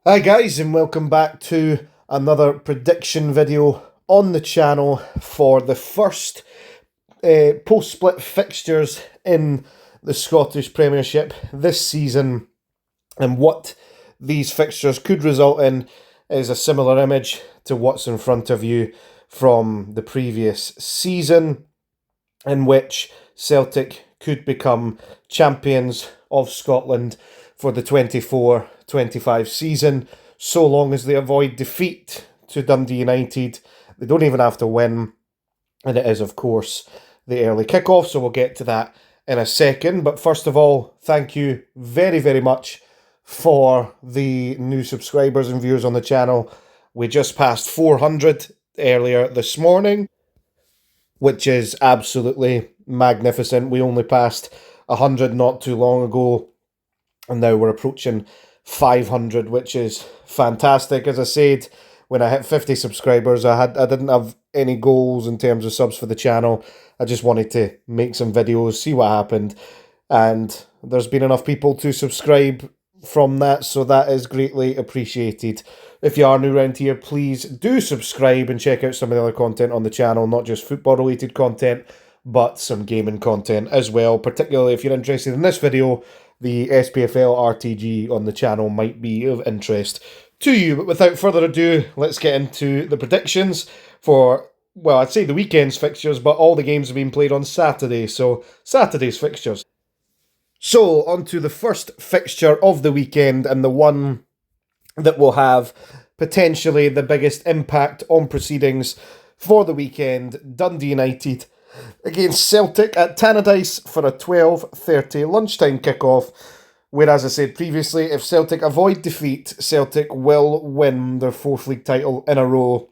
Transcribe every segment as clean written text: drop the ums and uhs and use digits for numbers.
Hi guys, and welcome back to another prediction video on the channel for the first post-split fixtures in the Scottish Premiership this season. And what these fixtures could result in is a similar image to what's in front of you from the previous season, in which Celtic could become champions of Scotland for the 24-25 season, so long as they avoid defeat to Dundee United. They don't even have to win, and it is, of course, the early kickoff, so we'll get to that in a second. But first of all, thank you very, very much for the new subscribers and viewers on the channel. We just passed 400 earlier this morning, which is absolutely magnificent. We only passed 100 not too long ago, and now we're approaching 500, which is fantastic. As I said, when I hit 50 subscribers, I didn't have any goals in terms of subs for the channel. I just wanted to make some videos, see what happened, and there's been enough people to subscribe from that, so that is greatly appreciated. If you are new around here, please do subscribe and check out some of the other content on the channel, not just football related content, but some gaming content as well. Particularly if you're interested in this video, the SPFL RTG on the channel might be of interest to you. But without further ado, let's get into the predictions for, well, I'd say the weekend's fixtures, but all the games have been played on Saturday, so Saturday's fixtures. So, on to the first fixture of the weekend, and the one that will have potentially the biggest impact on proceedings for the weekend. Dundee United against Celtic at Tannadice for a 12:30 lunchtime kickoff, where, as I said previously, if Celtic avoid defeat, Celtic will win their fourth league title in a row,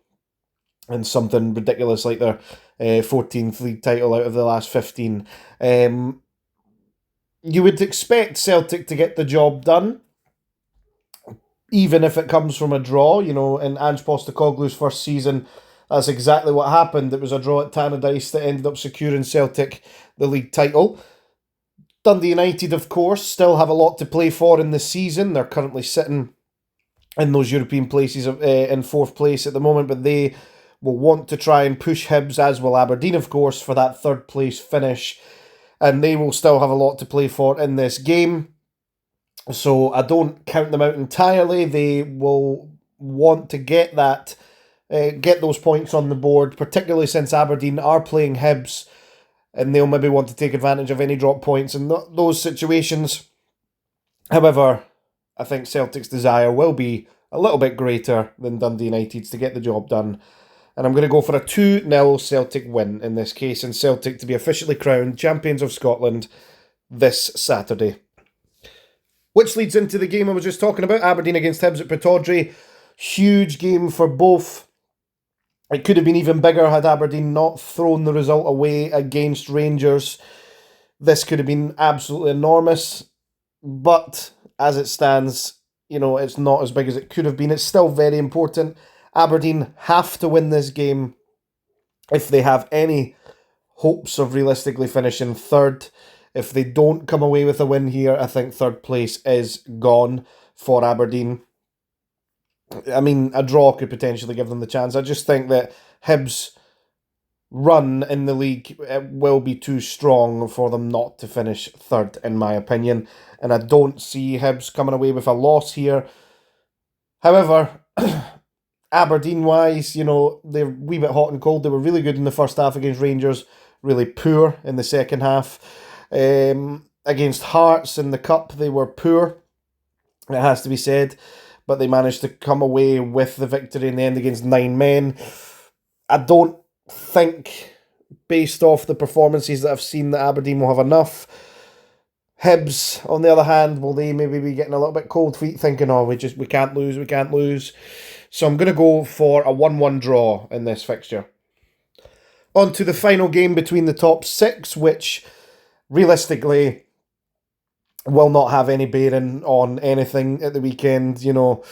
and something ridiculous like their 14th league title out of the last 15. You would expect Celtic to get the job done, even if it comes from a draw. You know, in Ange Postecoglou's first season, that's exactly what happened. It was a draw at Tannadice that ended up securing Celtic the league title. Dundee United, of course, still have a lot to play for in the season. They're currently sitting in those European places in fourth place at the moment, but they will want to try and push HIBS, as will Aberdeen, of course, for that third place finish. And they will still have a lot to play for in this game. So I don't count them out entirely. They will want to get that, get those points on the board, particularly since Aberdeen are playing Hibs, and they'll maybe want to take advantage of any drop points in those situations. However, I think Celtic's desire will be a little bit greater than Dundee United's to get the job done. And I'm going to go for a 2-0 Celtic win in this case, and Celtic to be officially crowned champions of Scotland this Saturday. Which leads into the game I was just talking about, Aberdeen against Hibs at Pittodrie. Huge game for both. It could have been even bigger had Aberdeen not thrown the result away against Rangers. This could have been absolutely enormous. But as it stands, you know, it's not as big as it could have been. It's still very important. Aberdeen have to win this game if they have any hopes of realistically finishing third. If they don't come away with a win here, I think third place is gone for Aberdeen. I mean, a draw could potentially give them the chance. I just think that Hibs' run in the league will be too strong for them not to finish third, in my opinion. And I don't see Hibs coming away with a loss here. However, Aberdeen-wise, you know, they're a wee bit hot and cold. They were really good in the first half against Rangers, really poor in the second half. Against Hearts in the Cup, they were poor, it has to be said, but they managed to come away with the victory in the end against 9 men. I don't think, based off the performances that I've seen, that Aberdeen will have enough. Hibs, on the other hand, will they maybe be getting a little bit cold feet, thinking, oh, we can't lose. So I'm going to go for a 1-1 draw in this fixture. On to the final game between the top 6, which realistically will not have any bearing on anything at the weekend, you know,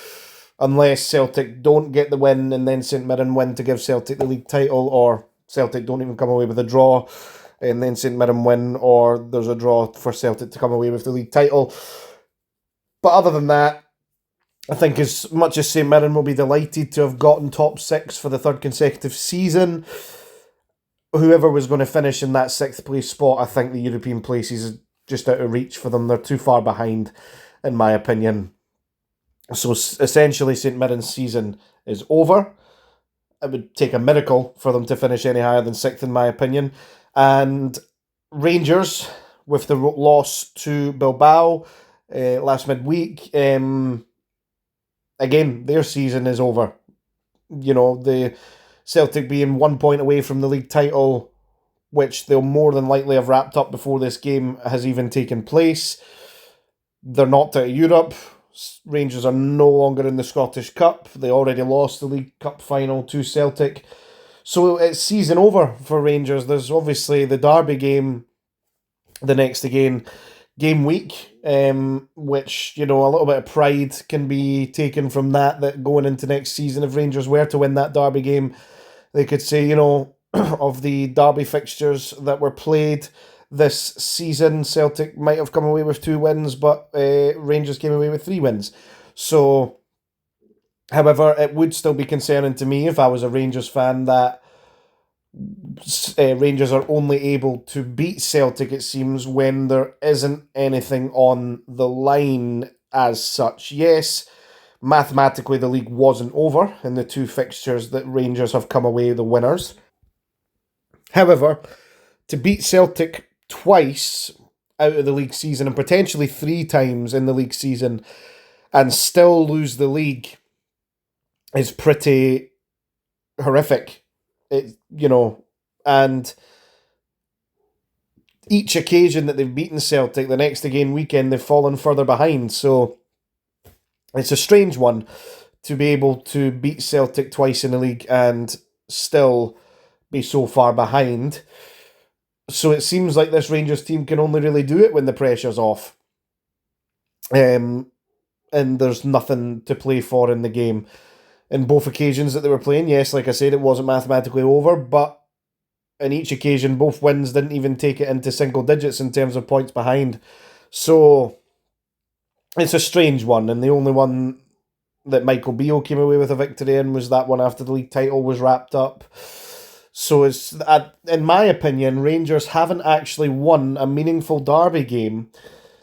unless Celtic don't get the win and then St Mirren win to give Celtic the league title, or Celtic don't even come away with a draw and then St Mirren win, or there's a draw for Celtic to come away with the league title. But other than that, I think as much as St Mirren will be delighted to have gotten top six for the third consecutive season, whoever was going to finish in that sixth place spot, I think the European places is just out of reach for them. They're too far behind, in my opinion. So essentially, St Mirren's season is over. It would take a miracle for them to finish any higher than sixth, in my opinion. And Rangers, with the loss to Bilbao last midweek, again, their season is over. You know, the Celtic being 1 point away from the league title, which they'll more than likely have wrapped up before this game has even taken place. They're knocked out of Europe. Rangers are no longer in the Scottish Cup. They already lost the League Cup final to Celtic. So it's season over for Rangers. There's obviously the Derby game the next game week, which, you know, a little bit of pride can be taken from that going into next season, if Rangers were to win that Derby game, they could say, you know, of the Derby fixtures that were played this season, Celtic might have come away with 2 wins, but Rangers came away with 3 wins. So, however, it would still be concerning to me if I was a Rangers fan that Rangers are only able to beat Celtic, it seems, when there isn't anything on the line as such. Yes, mathematically the league wasn't over in the 2 fixtures that Rangers have come away the winners. However, to beat Celtic twice out of the league season and potentially 3 times in the league season and still lose the league is pretty horrific. And each occasion that they've beaten Celtic, the next weekend they've fallen further behind. So it's a strange one to be able to beat Celtic twice in the league and still be so far behind. So it seems like this Rangers team can only really do it when the pressure's off. And there's nothing to play for in the game. In both occasions that they were playing, yes, like I said, it wasn't mathematically over, but in each occasion, both wins didn't even take it into single digits in terms of points behind. So it's a strange one, and the only one that Michael Beale came away with a victory in was that one after the league title was wrapped up. So it's, in my opinion, Rangers haven't actually won a meaningful derby game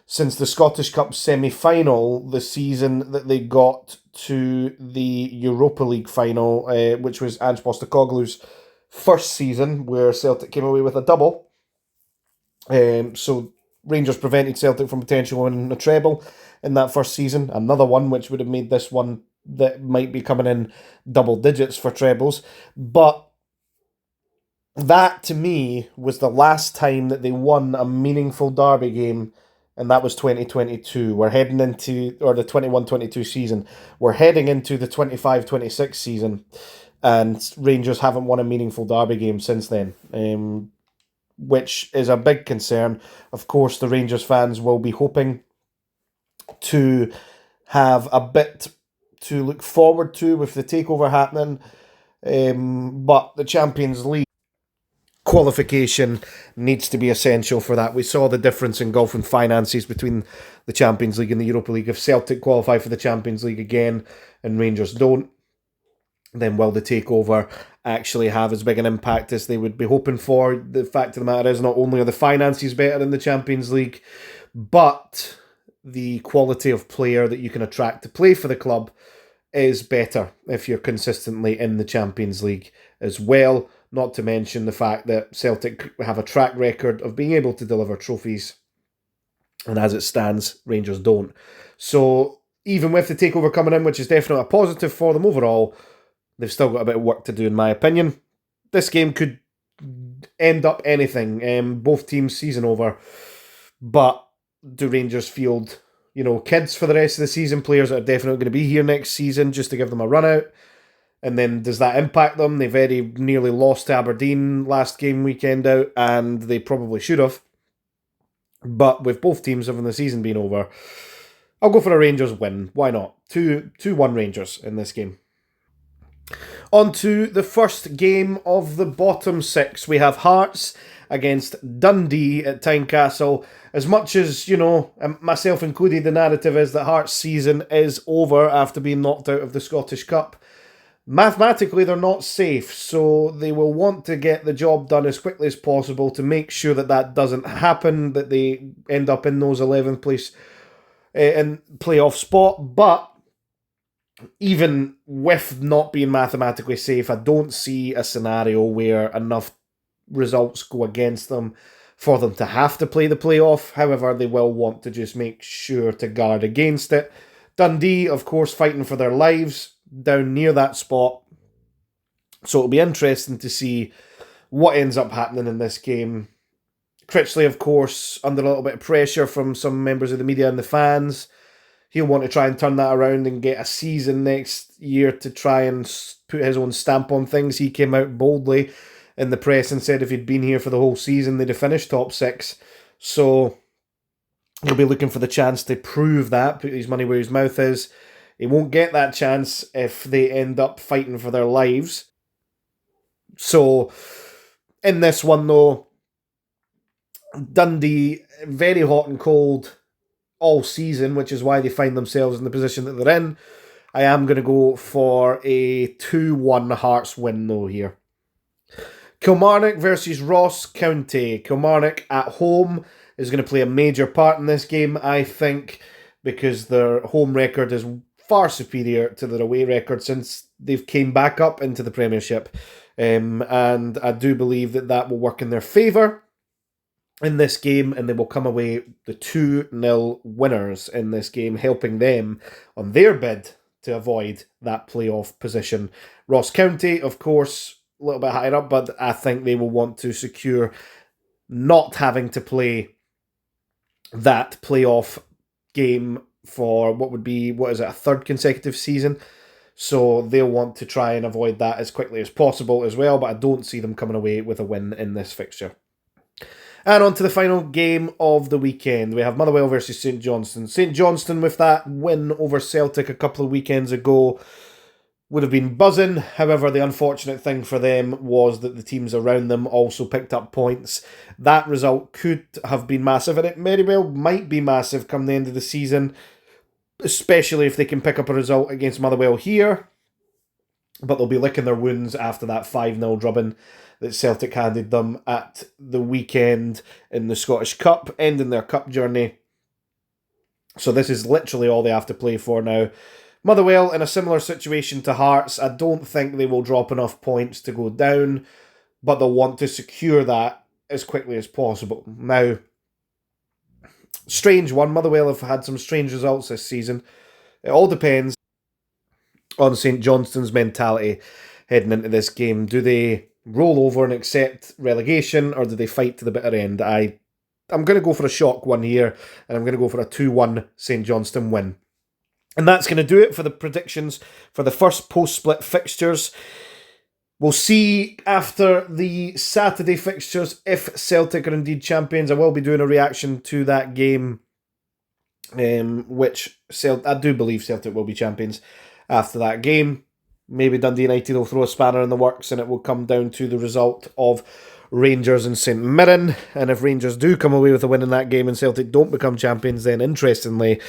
since the Scottish Cup semi-final, the season that they got to the Europa League final, which was Ange Postecoglou's first season, where Celtic came away with a double. So Rangers prevented Celtic from potentially winning a treble in that first season. Another one which would have made this one that might be coming in double digits for trebles. But that, to me, was the last time that they won a meaningful derby game, and that was 2022. We're heading into, or the 21-22 season. We're heading into the 25-26 season, and Rangers haven't won a meaningful derby game since then, which is a big concern. Of course, the Rangers fans will be hoping to have a bit to look forward to with the takeover happening, but the Champions League qualification needs to be essential for that. We saw the difference in golf and finances between the Champions League and the Europa League. If Celtic qualify for the Champions League again and Rangers don't, then will the takeover actually have as big an impact as they would be hoping for? The fact of the matter is, not only are the finances better in the Champions League, but the quality of player that you can attract to play for the club is better if you're consistently in the Champions League as well. Not to mention the fact that Celtic have a track record of being able to deliver trophies, and as it stands, Rangers don't. So even with the takeover coming in, which is definitely a positive for them overall, they've still got a bit of work to do, in my opinion. This game could end up anything. Both teams' season over. But do Rangers field, kids for the rest of the season, players that are definitely going to be here next season just to give them a run out? And then does that impact them? They very nearly lost to Aberdeen last game weekend out, and they probably should have. But with both teams having the season being over, I'll go for a Rangers win. Why not? 2-1 Rangers in this game. On to the first game of the bottom six. We have Hearts against Dundee at Tynecastle. As much as, you know, myself included, the narrative is that Hearts' season is over after being knocked out of the Scottish Cup. Mathematically, they're not safe, so they will want to get the job done as quickly as possible to make sure that that doesn't happen, that they end up in those 11th place in playoff spot. But even with not being mathematically safe, I don't see a scenario where enough results go against them for them to have to play the playoff. However, they will want to just make sure to guard against it. Dundee, of course, fighting for their lives down near that spot. So it'll be interesting to see what ends up happening in this game. Critchley, of course, under a little bit of pressure from some members of the media and the fans. He'll want to try and turn that around and get a season next year to try and put his own stamp on things. He came out boldly in the press and said if he'd been here for the whole season, they'd have finished top 6. So he'll be looking for the chance to prove that, put his money where his mouth is. He won't get that chance if they end up fighting for their lives. So, in this one though, Dundee, very hot and cold all season, which is why they find themselves in the position that they're in. I am going to go for a 2-1 Hearts win though here. Kilmarnock versus Ross County. Kilmarnock at home is going to play a major part in this game, I think, because their home record is far superior to their away record since they've came back up into the Premiership. And I do believe that that will work in their favour in this game, and they will come away the 2-0 winners in this game, helping them on their bid to avoid that playoff position. Ross County, of course, a little bit higher up, but I think they will want to secure not having to play that playoff game for a third consecutive season. So they'll want to try and avoid that as quickly as possible as well, but I don't see them coming away with a win in this fixture. And on to the final game of the weekend. We have Motherwell versus St Johnstone. St Johnstone, with that win over Celtic a couple of weekends ago, would have been buzzing. However, the unfortunate thing for them was that the teams around them also picked up points. That result could have been massive, and it very well might be massive come the end of the season, especially if they can pick up a result against Motherwell here. But they'll be licking their wounds after that 5-0 drubbing that Celtic handed them at the weekend in the Scottish Cup, ending their cup journey. So this is literally all they have to play for now. Motherwell in a similar situation to Hearts. I don't think they will drop enough points to go down, but they'll want to secure that as quickly as possible. Now, strange one. Motherwell have had some strange results this season. It all depends on St Johnstone's mentality heading into this game. Do they roll over and accept relegation, or do they fight to the bitter end? I'm going to go for a shock one here, and I'm going to go for a 2-1 St Johnstone win. And that's going to do it for the predictions for the first post-split fixtures. We'll see after the Saturday fixtures if Celtic are indeed champions. I will be doing a reaction to that game, which I do believe Celtic will be champions after that game. Maybe Dundee United will throw a spanner in the works and it will come down to the result of Rangers and St Mirren. And if Rangers do come away with a win in that game and Celtic don't become champions, then interestingly,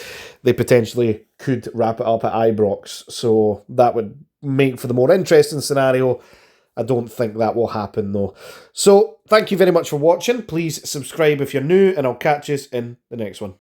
they potentially could wrap it up at Ibrox. So that would make for the more interesting scenario. I don't think that will happen though. So thank you very much for watching. Please subscribe if you're new, and I'll catch you in the next one.